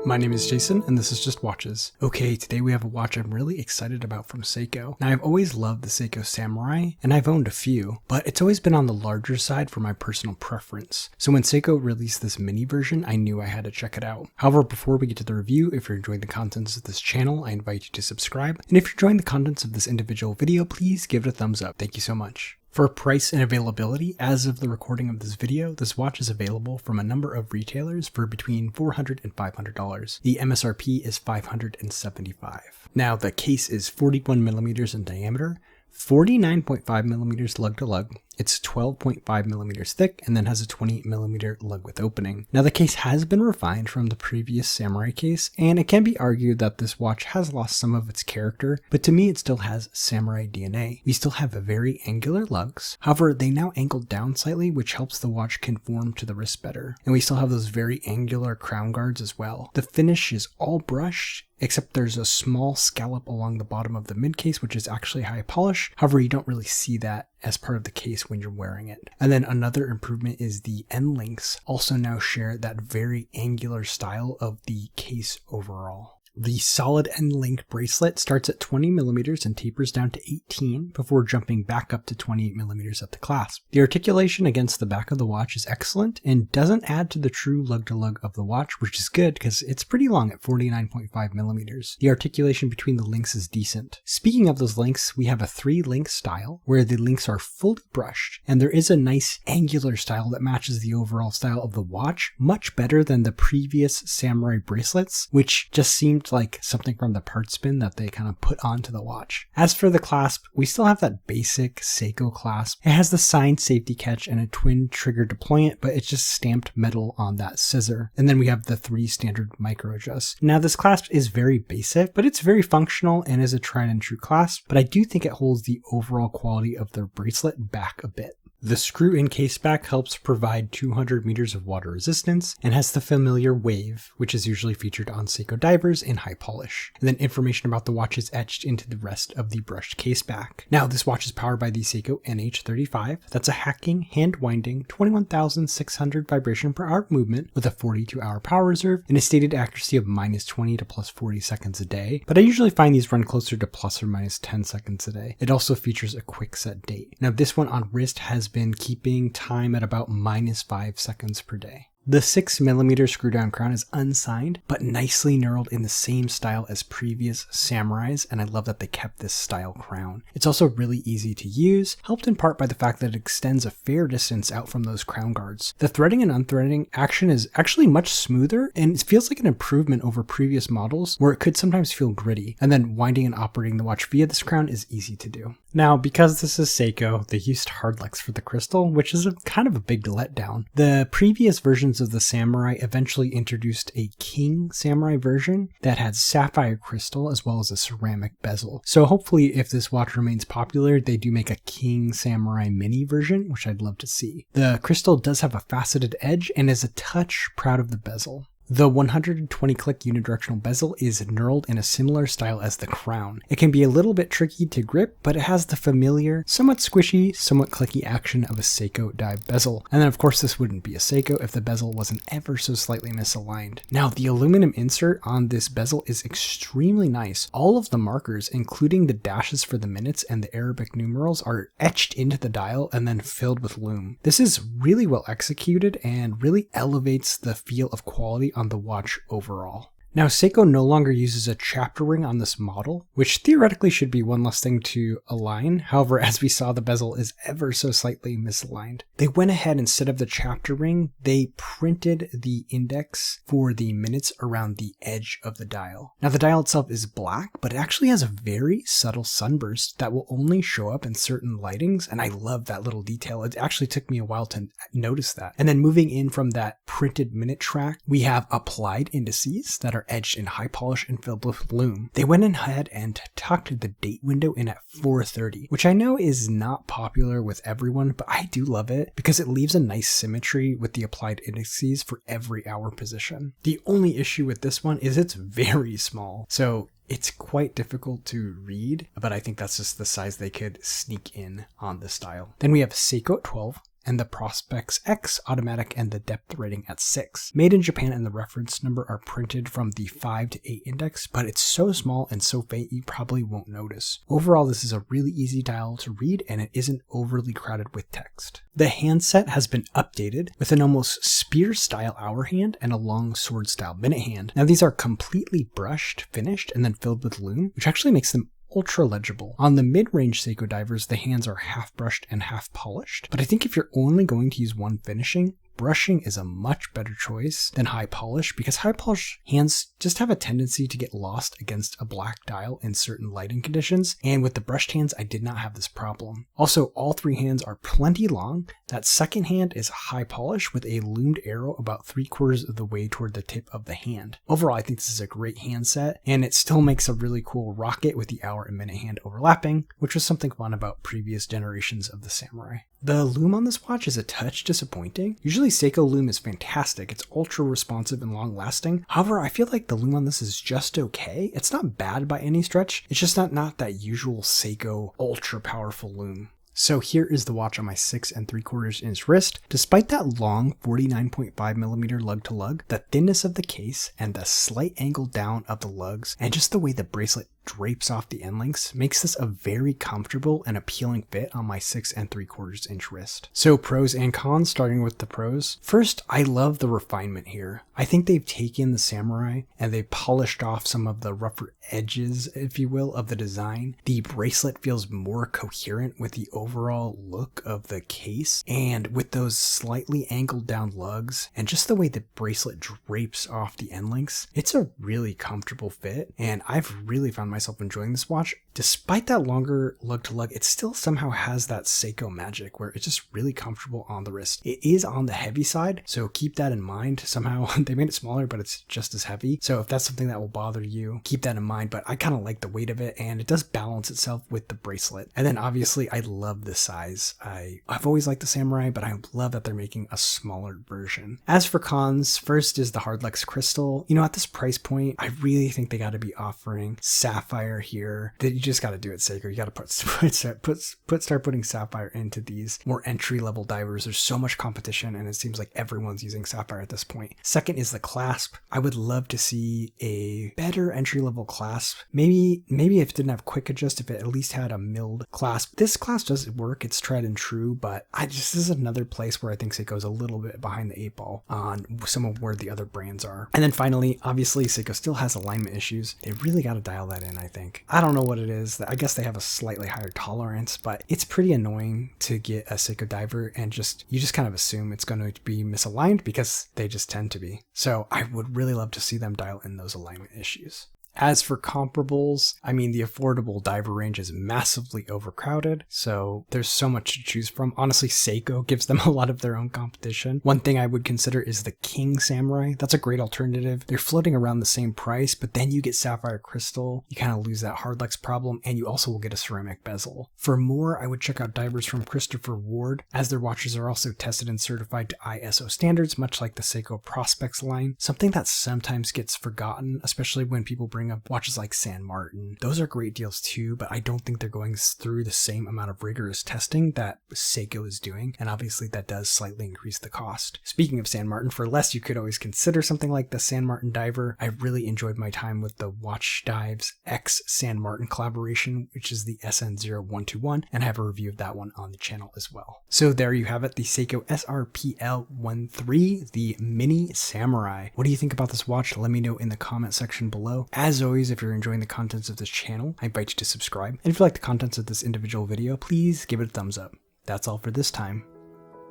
My name is Jason, and this is Just Watches. Okay, today we have a watch I'm really excited about from Seiko. Now, I've always loved the Seiko Samurai, and I've owned a few, but it's always been on the larger side for my personal preference. So when Seiko released this mini version, I knew I had to check it out. However, before we get to the review, if you're enjoying the contents of this channel, I invite you to subscribe. And if you're enjoying the contents of this individual video, please give it a thumbs up. Thank you so much. For price and availability, as of the recording of this video, this watch is available from a number of retailers for between $400 and $500. The MSRP is $575. Now, the case is 41 millimeters in diameter, 49.5 millimeters lug to lug. It's 12.5 millimeters thick and then has a 28 millimeter lug width opening. Now, the case has been refined from the previous Samurai case, and it can be argued that this watch has lost some of its character, but to me it still has Samurai DNA. We still have very angular lugs, however they now angle down slightly, which helps the watch conform to the wrist better. And we still have those very angular crown guards as well. The finish is all brushed, except there's a small scallop along the bottom of the mid case, which is actually high polish. However, you don't really see that as part of the case when you're wearing it. And then another improvement is the end links also now share that very angular style of the case overall. The solid end link bracelet starts at 20 millimeters and tapers down to 18 before jumping back up to 28 millimeters at the clasp. The articulation against the back of the watch is excellent and doesn't add to the true lug to lug of the watch, which is good because it's pretty long at 49.5 millimeters. The articulation between the links is decent. Speaking of those links, we have a 3-link style where the links are fully brushed, and there is a nice angular style that matches the overall style of the watch much better than the previous Samurai bracelets, which just seemed like something from the parts bin that they kind of put onto the watch. As for the clasp, we still have that basic Seiko clasp. It has the signed safety catch and a twin trigger deployant, but it's just stamped metal on that scissor. And then we have the 3 standard micro adjusts. Now, this clasp is very basic, but it's very functional and is a tried and true clasp, but I do think it holds the overall quality of the bracelet back a bit. The screw-in case back helps provide 200 meters of water resistance and has the familiar wave, which is usually featured on Seiko divers in high polish. And then information about the watch is etched into the rest of the brushed case back. Now, this watch is powered by the Seiko NH35. That's a hacking, hand-winding, 21,600 vibration per hour movement with a 42-hour power reserve and a stated accuracy of -20 to +40 seconds a day. But I usually find these run closer to ±10 seconds a day. It also features a quick set date. Now, this one on wrist has been keeping time at about -5 seconds per day. The 6mm screw down crown is unsigned, but nicely knurled in the same style as previous Samurais, and I love that they kept this style crown. It's also really easy to use, helped in part by the fact that it extends a fair distance out from those crown guards. The threading and unthreading action is actually much smoother, and it feels like an improvement over previous models where it could sometimes feel gritty, and then winding and operating the watch via this crown is easy to do. Now, because this is Seiko, they used Hardlex for the crystal, which is kind of a big letdown. The previous versions of the Samurai eventually introduced a King Samurai version that had sapphire crystal as well as a ceramic bezel. So hopefully if this watch remains popular, they do make a King Samurai mini version, which I'd love to see. The crystal does have a faceted edge and is a touch proud of the bezel. The 120-click unidirectional bezel is knurled in a similar style as the crown. It can be a little bit tricky to grip, but it has the familiar, somewhat squishy, somewhat clicky action of a Seiko dive bezel. And then of course this wouldn't be a Seiko if the bezel wasn't ever so slightly misaligned. Now, the aluminum insert on this bezel is extremely nice. All of the markers, including the dashes for the minutes and the Arabic numerals, are etched into the dial and then filled with lume. This is really well executed and really elevates the feel of quality on the watch overall. Now, Seiko no longer uses a chapter ring on this model, which theoretically should be one less thing to align. However, as we saw, the bezel is ever so slightly misaligned. They went ahead, instead of the chapter ring, they printed the index for the minutes around the edge of the dial. Now, the dial itself is black, but it actually has a very subtle sunburst that will only show up in certain lightings, and I love that little detail. It actually took me a while to notice that. And then moving in from that printed minute track, we have applied indices that are edged in high polish and filled with lume. They went ahead and tucked the date window in at 4:30, which I know is not popular with everyone, but I do love it because it leaves a nice symmetry with the applied indices for every hour position. The only issue with this one is it's very small, so it's quite difficult to read, but I think that's just the size they could sneak in on this dial. Then we have Seiko at 12, and the Prospex X automatic and the depth rating at 6. Made in Japan and the reference number are printed from the 5 to 8 index, but it's so small and so faint you probably won't notice. Overall, this is a really easy dial to read and it isn't overly crowded with text. The handset has been updated with an almost spear style hour hand and a long sword style minute hand. Now these are completely brushed, finished, and then filled with lume, which actually makes them ultra legible. On the mid-range Seiko divers, the hands are half brushed and half polished, but I think if you're only going to use one finishing, brushing is a much better choice than high polish, because high polish hands just have a tendency to get lost against a black dial in certain lighting conditions, and with the brushed hands I did not have this problem. Also, all three hands are plenty long. That second hand is high polish with a loomed arrow about 3/4 of the way toward the tip of the hand. Overall, I think this is a great handset, and it still makes a really cool rocket with the hour and minute hand overlapping, which was something fun about previous generations of the Samurai. The lume on this watch is a touch disappointing. Usually Seiko lume is fantastic. It's ultra responsive and long lasting. However, I feel like the lume on this is just okay. It's not bad by any stretch. It's just not that usual Seiko ultra powerful lume. So here is the watch on my 6 3/4 inch wrist. Despite that long 49.5mm lug to lug, the thinness of the case and the slight angle down of the lugs and just the way the bracelet drapes off the end links makes this a very comfortable and appealing fit on my 6 3/4 inch wrist. So pros and cons, starting with the pros. First, I love the refinement here. I think they've taken the Samurai and they've polished off some of the rougher edges, if you will, of the design. The bracelet feels more coherent with the overall look of the case, and with those slightly angled down lugs and just the way the bracelet drapes off the end links, it's a really comfortable fit, and I've really found myself enjoying this watch. Despite that longer lug to lug, it still somehow has that Seiko magic where it's just really comfortable on the wrist. It is on the heavy side, so keep that in mind. Somehow they made it smaller, but it's just as heavy. So if that's something that will bother you, keep that in mind. But I kind of like the weight of it, and it does balance itself with the bracelet. And then obviously I love the size. I've always liked the Samurai, but I love that they're making a smaller version. As for cons, first is the Hardlex crystal. You know, at this price point, I really think they got to be offering sapphire here. You just got to do it, Seiko. You got to start putting sapphire into these more entry-level divers. There's so much competition, and it seems like everyone's using sapphire at this point. Second is the clasp. I would love to see a better entry-level clasp. Maybe if it didn't have quick adjust, if it at least had a milled clasp. This clasp does work. It's tried and true, but this is another place where I think Seiko's a little bit behind the 8 ball on some of where the other brands are. And then finally, obviously, Seiko still has alignment issues. They really got to dial that in, I think. I don't know what it is. I guess they have a slightly higher tolerance, but it's pretty annoying to get a Seiko diver and you just kind of assume it's going to be misaligned because they just tend to be. So I would really love to see them dial in those alignment issues. As for comparables, I mean, the affordable diver range is massively overcrowded, so there's so much to choose from. Honestly, Seiko gives them a lot of their own competition. One thing I would consider is the King Samurai. That's a great alternative. They're floating around the same price, but then you get sapphire crystal, you kind of lose that Hardlex problem, and you also will get a ceramic bezel. For more, I would check out divers from Christopher Ward, as their watches are also tested and certified to ISO standards, much like the Seiko Prospex line. Something that sometimes gets forgotten, especially when people bring up watches like San Martin. Those are great deals too, but I don't think they're going through the same amount of rigorous testing that Seiko is doing, and obviously that does slightly increase the cost. Speaking of San Martin, for less you could always consider something like the San Martin diver. I really enjoyed my time with the Watch Dives X San Martin collaboration, which is the SN0121, and I have a review of that one on the channel as well. So there you have it, the Seiko SRPL13, the Mini Samurai. What do you think about this watch? Let me know in the comment section below. As always, if you're enjoying the contents of this channel, I invite you to subscribe. And if you like the contents of this individual video, please give it a thumbs up. That's all for this time.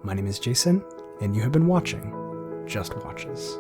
My name is Jason, and you have been watching Just Watches.